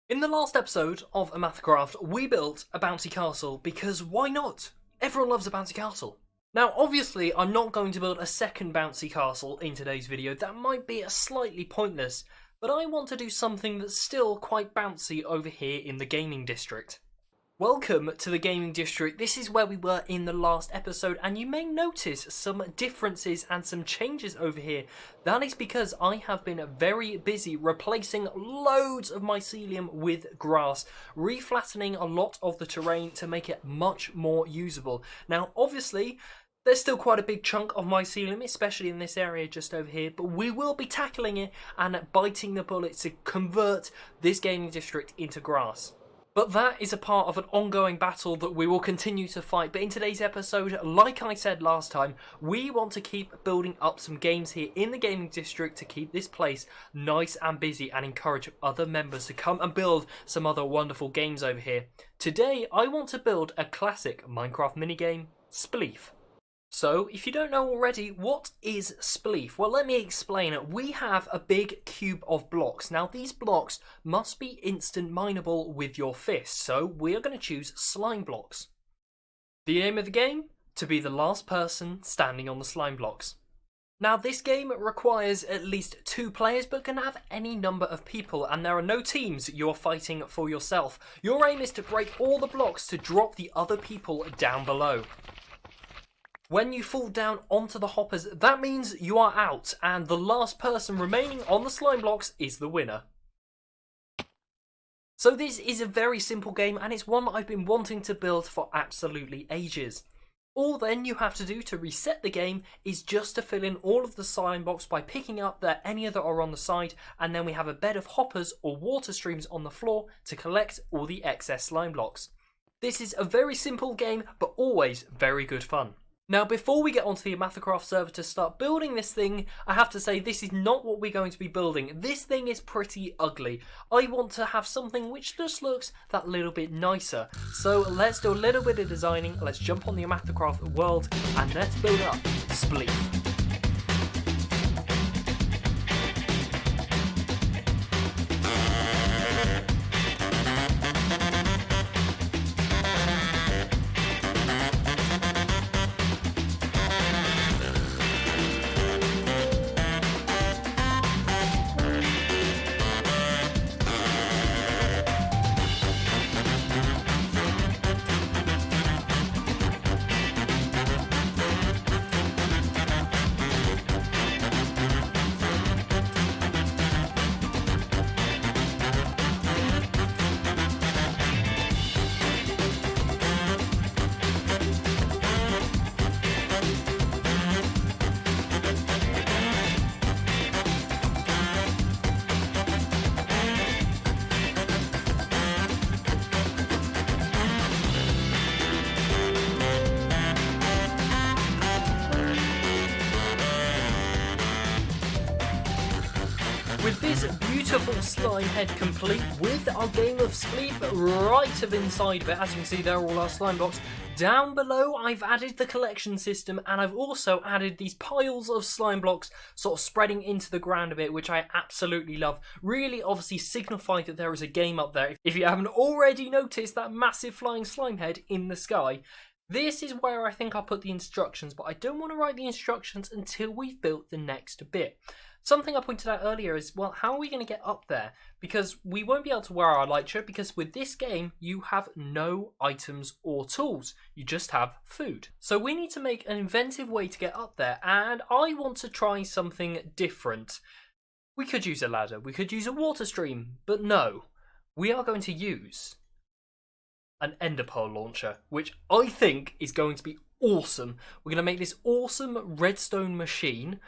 In the last episode of OmathaCraft, we built a bouncy castle because why not? Everyone loves a bouncy castle. Now, obviously, I'm not going to build a second bouncy castle in today's video. That might be slightly pointless, but I want to do something that's still quite bouncy over here in the gaming district. Welcome to the gaming district. This is where we were in the last episode, and you may notice some differences and some changes over here. That is because I have been very busy replacing loads of mycelium with grass, reflattening a lot of the terrain to make it much more usable. Now, obviously, there's still quite a big chunk of mycelium, especially in this area just over here, but we will be tackling it and biting the bullet to convert this gaming district into grass. But that is a part of an ongoing battle that we will continue to fight. But in today's episode, like I said last time, we want to keep building up some games here in the gaming district to keep this place nice and busy and encourage other members to come and build some other wonderful games over here. Today, I want to build a classic Minecraft minigame, SPLEEF. So, if you don't know already, what is SPLEEF? Well, let me explain it. We have a big cube of blocks. Now, these blocks must be instant mineable with your fist, so we are going to choose slime blocks. The aim of the game? To be the last person standing on the slime blocks. Now, this game requires at least 2 players, but can have any number of people, and there are no teams. You're fighting for yourself. Your aim is to break all the blocks to drop the other people down below. When you fall down onto the hoppers, that means you are out, and the last person remaining on the slime blocks is the winner. So this is a very simple game, and it's one that I've been wanting to build for absolutely ages. All then you have to do to reset the game is just to fill in all of the slime blocks by picking up any that are on the side, and then we have a bed of hoppers or water streams on the floor to collect all the excess slime blocks. This is a very simple game, but always very good fun. Now, before we get onto the OmathaCraft server to start building this thing, I have to say this is not what we're going to be building. This thing is pretty ugly. I want to have something which just looks that little bit nicer. So let's do a little bit of designing, let's jump on the OmathaCraft world, and let's build up SPLEEF. With this beautiful slime head complete, with our game of SPLEEF right of inside of it, as you can see there are all our slime blocks. Down below I've added the collection system, and I've also added these piles of slime blocks sort of spreading into the ground a bit, which I absolutely love. Really obviously signify that there is a game up there. If you haven't already noticed that massive flying slime head in the sky, this is where I think I'll put the instructions, but I don't want to write the instructions until we've built the next bit. Something I pointed out earlier is, well, how are we going to get up there? Because we won't be able to wear our light shirt, because with this game, you have no items or tools. You just have food. So we need to make an inventive way to get up there, and I want to try something different. We could use a ladder, we could use a water stream, but no. We are going to use an ender pearl launcher, which I think is going to be awesome. We're going to make this awesome redstone machine.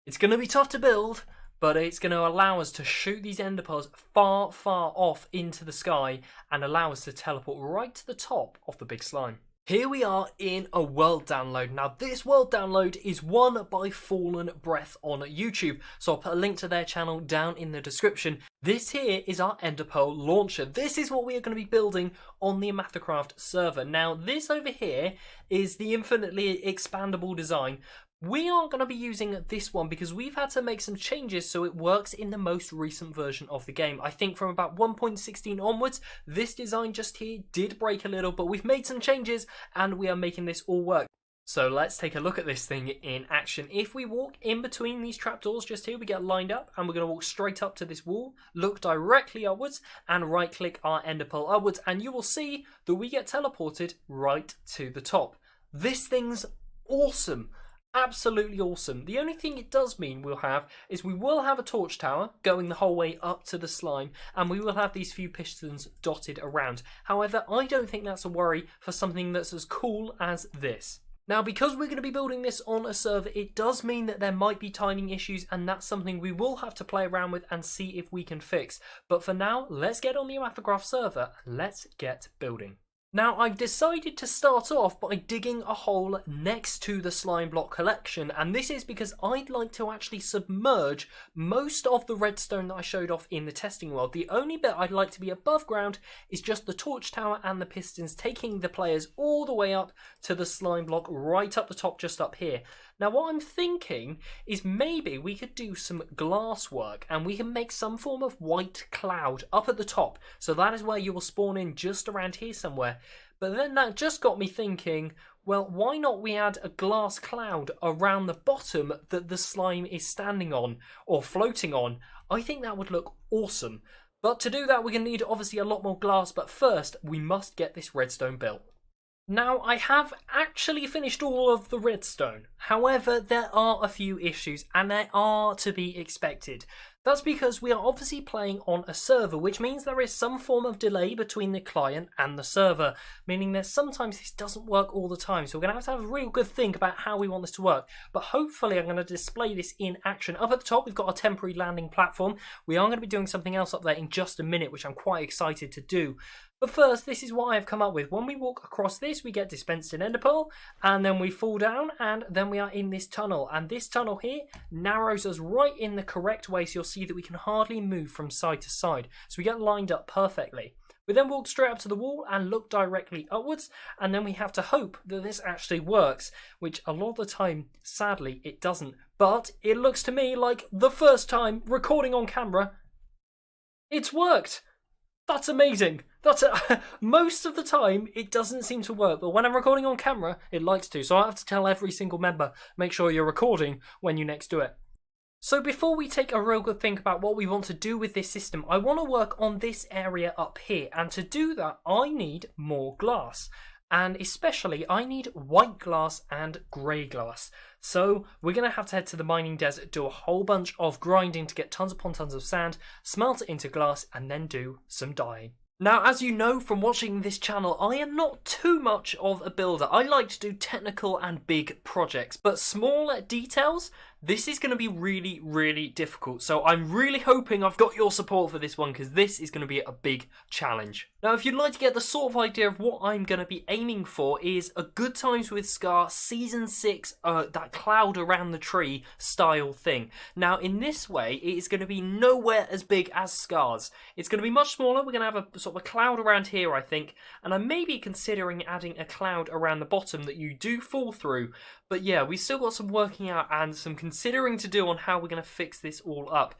It's going to be tough to build, but it's going to allow us to shoot these ender pearls far, far off into the sky and allow us to teleport right to the top of the big slime. Here we are in a world download. Now this world download is won by Fallen Breath on YouTube, so I'll put a link to their channel down in the description. This here is our ender pearl launcher. This is what we are going to be building on the OmathaCraft server. Now this over here is the infinitely expandable design. We aren't going to be using this one because we've had to make some changes so it works in the most recent version of the game. I think from about 1.16 onwards, this design just here did break a little, but we've made some changes and we are making this all work. So let's take a look at this thing in action. If we walk in between these trapdoors just here, we get lined up and we're going to walk straight up to this wall, look directly upwards and right click our ender pearl upwards, and you will see that we get teleported right to the top. This thing's awesome. Absolutely awesome. The only thing it does mean we'll have is we will have a torch tower going the whole way up to the slime, and we will have these few pistons dotted around. However, I don't think that's a worry for something that's as cool as this. Now, because we're going to be building this on a server, it does mean that there might be timing issues, and that's something we will have to play around with and see if we can fix. But for now, let's get on the OmathaCraft server and let's get building. Now, I've decided to start off by digging a hole next to the slime block collection, and this is because I'd like to actually submerge most of the redstone that I showed off in the testing world. The only bit I'd like to be above ground is just the torch tower and the pistons, taking the players all the way up to the slime block right up the top, just up here. Now, what I'm thinking is maybe we could do some glass work and we can make some form of white cloud up at the top. So that is where you will spawn in, just around here somewhere. But then that just got me thinking, well, why not we add a glass cloud around the bottom that the slime is standing on or floating on? I think that would look awesome. But to do that, we're going to need obviously a lot more glass. But first, we must get this redstone built. Now, I have actually finished all of the redstone. However, there are a few issues, and they are to be expected. That's because we are obviously playing on a server, which means there is some form of delay between the client and the server, meaning that sometimes this doesn't work all the time. So we're going to have a real good think about how we want this to work. But hopefully I'm going to display this in action. Up at the top, we've got a temporary landing platform. We are going to be doing something else up there in just a minute, which I'm quite excited to do. But first, this is what I've come up with. When we walk across this, we get dispensed in ender pearl, and then we fall down, and then we are in this tunnel. And this tunnel here narrows us right in the correct way, so you'll see that we can hardly move from side to side. So we get lined up perfectly. We then walk straight up to the wall and look directly upwards, and then we have to hope that this actually works, which a lot of the time, sadly, it doesn't. But it looks to me like the first time recording on camera, it's worked. That's amazing. Most of the time, it doesn't seem to work, but when I'm recording on camera, it likes to. So I have to tell every single member, make sure you're recording when you next do it. So before we take a real good think about what we want to do with this system, I want to work on this area up here. And to do that, I need more glass. And especially, I need white glass and grey glass. So we're going to have to head to the mining desert, do a whole bunch of grinding to get tons upon tons of sand, smelt it into glass, and then do some dyeing. Now, as you know from watching this channel, I am not too much of a builder. I like to do technical and big projects, but small details, this is going to be really, really difficult. So I'm really hoping I've got your support for this one, because this is going to be a big challenge. Now, if you'd like to get the sort of idea of what I'm going to be aiming for, is a Good Times with Scar Season 6, that cloud around the tree style thing. Now, in this way, it is going to be nowhere as big as Scar's. It's going to be much smaller. We're going to have a sort of a cloud around here, I think, and I may be considering adding a cloud around the bottom that you do fall through. But yeah, we've still got some working out and some considering to do on how we're going to fix this all up.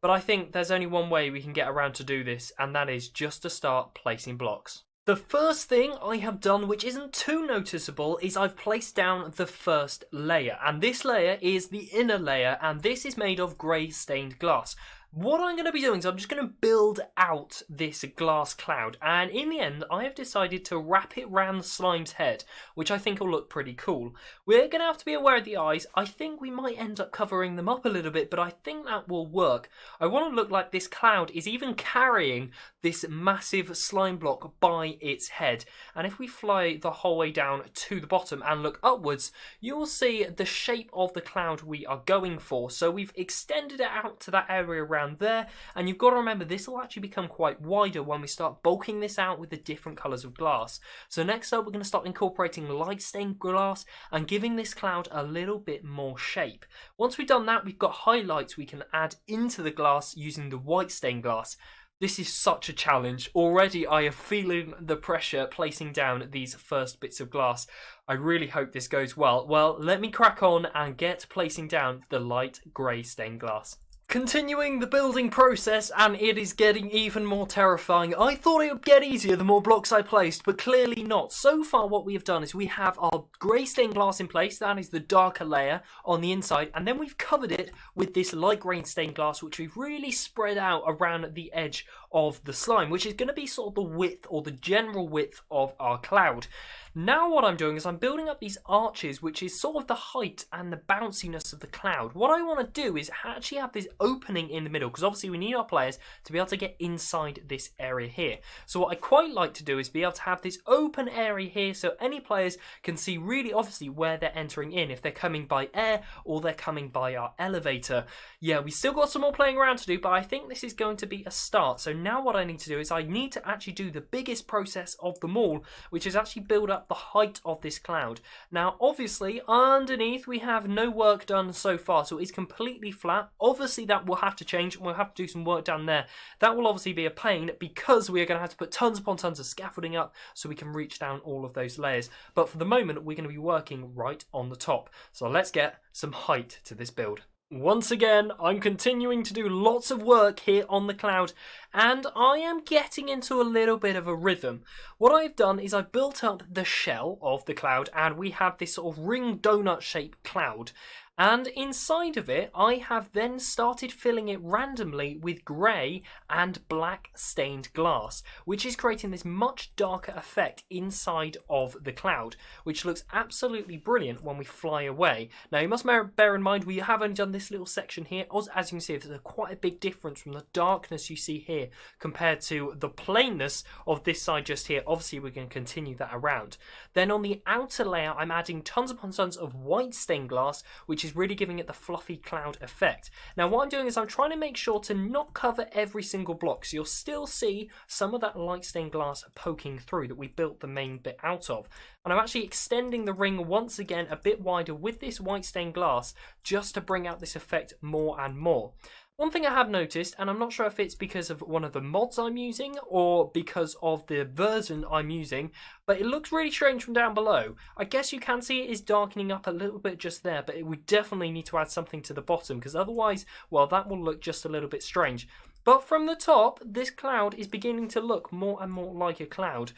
But I think there's only one way we can get around to do this, and that is just to start placing blocks. The first thing I have done, which isn't too noticeable, is I've placed down the first layer. And this layer is the inner layer, and this is made of grey stained glass. What I'm going to be doing is I'm just going to build out this glass cloud, and in the end I have decided to wrap it around the slime's head, which I think will look pretty cool. We're going to have to be aware of the eyes. I think we might end up covering them up a little bit, but I think that will work. I want to look like this cloud is even carrying this massive slime block by its head, and if we fly the whole way down to the bottom and look upwards, you will see the shape of the cloud we are going for. So we've extended it out to that area around there, and you've got to remember this will actually become quite wider when we start bulking this out with the different colours of glass. So next up, we're going to start incorporating light stained glass and giving this cloud a little bit more shape. Once we've done that, we've got highlights we can add into the glass using the white stained glass. This is such a challenge. Already I am feeling the pressure placing down these first bits of glass. I really hope this goes well. Well, let me crack on and get placing down the light grey stained glass. Continuing the building process, and it is getting even more terrifying. I thought it would get easier the more blocks I placed, but clearly not. So far what we have done is we have our grey stained glass in place, that is the darker layer on the inside, and then we've covered it with this light grey stained glass, which we've really spread out around the edge of the slime, which is going to be sort of the width or the general width of our cloud. Now what I'm doing is I'm building up these arches, which is sort of the height and the bounciness of the cloud. What I want to do is actually have this opening in the middle, because obviously we need our players to be able to get inside this area here. So what I quite like to do is be able to have this open area here, so any players can see really obviously where they're entering in, if they're coming by air or they're coming by our elevator. Yeah, we still got some more playing around to do, but I think this is going to be a start. So now what I need to do is I need to actually do the biggest process of them all, which is actually build up the height of this cloud. Now obviously underneath we have no work done so far, so it's completely flat. Obviously that will have to change, and we'll have to do some work down there. That will obviously be a pain because we are going to have to put tons upon tons of scaffolding up so we can reach down all of those layers. But for the moment we're going to be working right on the top. So let's get some height to this build. Once again, I'm continuing to do lots of work here on the cloud, and I am getting into a little bit of a rhythm. What I've done is I've built up the shell of the cloud, and we have this sort of ring donut shaped cloud. And inside of it, I have then started filling it randomly with grey and black stained glass, which is creating this much darker effect inside of the cloud, which looks absolutely brilliant when we fly away. Now, you must bear in mind, we have only done this little section here. As you can see, there's quite a big difference from the darkness you see here compared to the plainness of this side just here. Obviously, we're going to continue that around. Then on the outer layer, I'm adding tons upon tons of white stained glass, which is really giving it the fluffy cloud effect. Now what I'm doing is I'm trying to make sure to not cover every single block, so you'll still see some of that light stained glass poking through that we built the main bit out of. And I'm actually extending the ring once again a bit wider with this white stained glass just to bring out this effect more and more. One thing I have noticed, and I'm not sure if it's because of one of the mods I'm using or because of the version I'm using, but it looks really strange from down below. I guess you can see it is darkening up a little bit just there, but we definitely need to add something to the bottom, because otherwise, well, that will look just a little bit strange. But from the top, this cloud is beginning to look more and more like a cloud.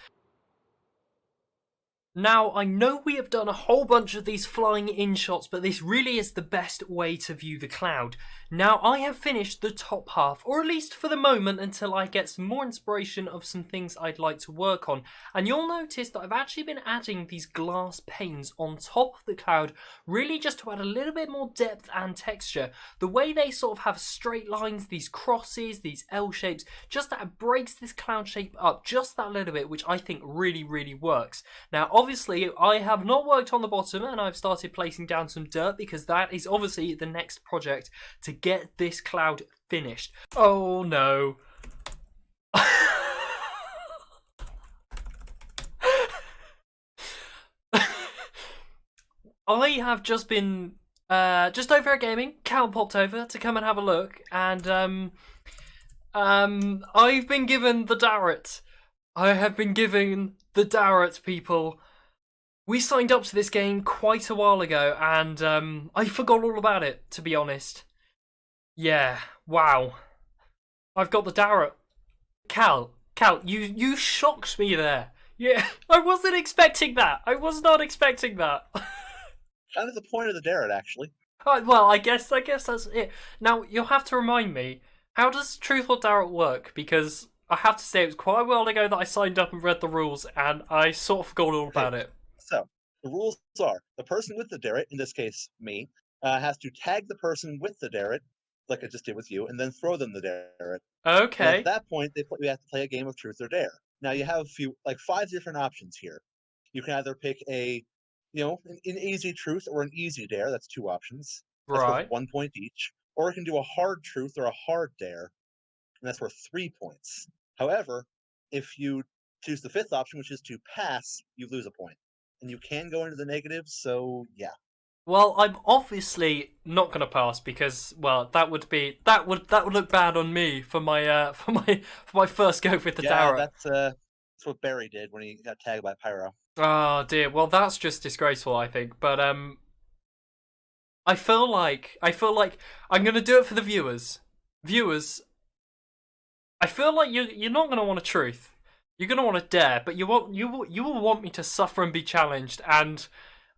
Now, I know we have done a whole bunch of these flying in shots, but this really is the best way to view the cloud. Now, I have finished the top half, or at least for the moment until I get some more inspiration of some things I'd like to work on. And you'll notice that I've actually been adding these glass panes on top of the cloud, really just to add a little bit more depth and texture. The way they sort of have straight lines, these crosses, these L shapes, just that breaks this cloud shape up just that little bit, which I think really, really works. Now, obviously, I have not worked on the bottom, and I've started placing down some dirt because that is obviously the next project to get this cloud finished. Oh no. I have just been just over at gaming. Cal popped over to come and have a look, and I've been given the Darret. I have been given the Darret, people. We signed up to this game quite a while ago, and I forgot all about it, to be honest. Yeah, wow. I've got the Darret. Cal, you shocked me there. Yeah, I wasn't expecting that. I was not expecting that. Kind of the point of the Darret, actually. Well, I guess that's it. Now, you'll have to remind me, how does Truth or Darret work? Because I have to say, it was quite a while ago that I signed up and read the rules, and I sort of forgot all about it. So, the rules are, the person with the Darret, in this case, me, has to tag the person with the Darret, like I just did with you, and then throw them the Darret. And at Okay. that point, we have to play a game of Truth or Dare. Now, you have 5 different options here. You can either pick an easy Truth or an easy Dare. That's 2 options. That's worth Right. 1 point each. Or you can do a hard Truth or a hard Dare, and that's worth 3 points. However, if you choose the 5th option, which is to pass, you lose a point. And you can go into the negatives, so yeah. Well, I'm obviously not going to pass because, well, that would look bad on me for my for my first go with the Yeah, Dara. that's what Barry did when he got tagged by Pyro. Oh dear. Well, that's just disgraceful, I think. But I feel like I'm going to do it for the viewers. Viewers, I feel like you're not going to want a truth. You're going to want a dare, but you will want me to suffer and be challenged, and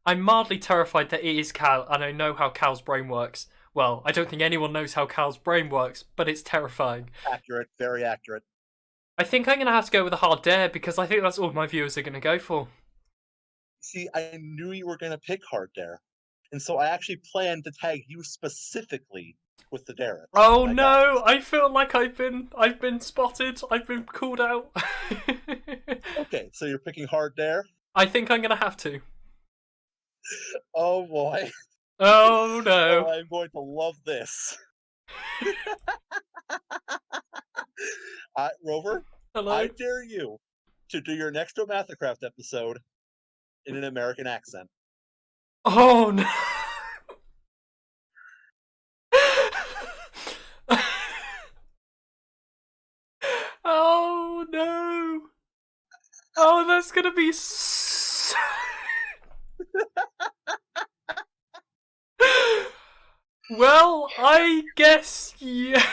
I'm mildly terrified that it is Cal, and I know how Cal's brain works. Well, I don't think anyone knows how Cal's brain works, but it's terrifying. Accurate, very accurate. I think I'm going to have to go with a hard dare because I think that's all my viewers are going to go for. See, I knew you were going to pick Hard Dare, and so I actually planned to tag you specifically with the Darets. Oh I got no! I feel like I've been spotted. I've been called out. it. Okay, so you're picking Hard Dare? I think I'm going to have to. Oh boy. Oh Oh, no! I'm going to love this. Rover, Hello. I dare you to do your next OmathaCraft episode in an American accent. Oh no! Oh no! Oh, that's gonna be so... Well, I guess yeah.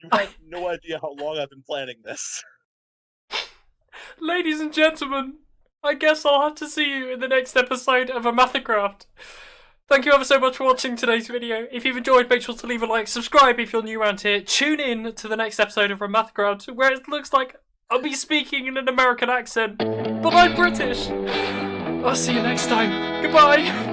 You have no idea how long I've been planning this. Ladies and gentlemen, I guess I'll have to see you in the next episode of OmathaCraft. Thank you ever so much for watching today's video. If you've enjoyed, make sure to leave a like, subscribe if you're new around here, tune in to the next episode of OmathaCraft, where it looks like I'll be speaking in an American accent, but I'm British. I'll see you next time. Goodbye.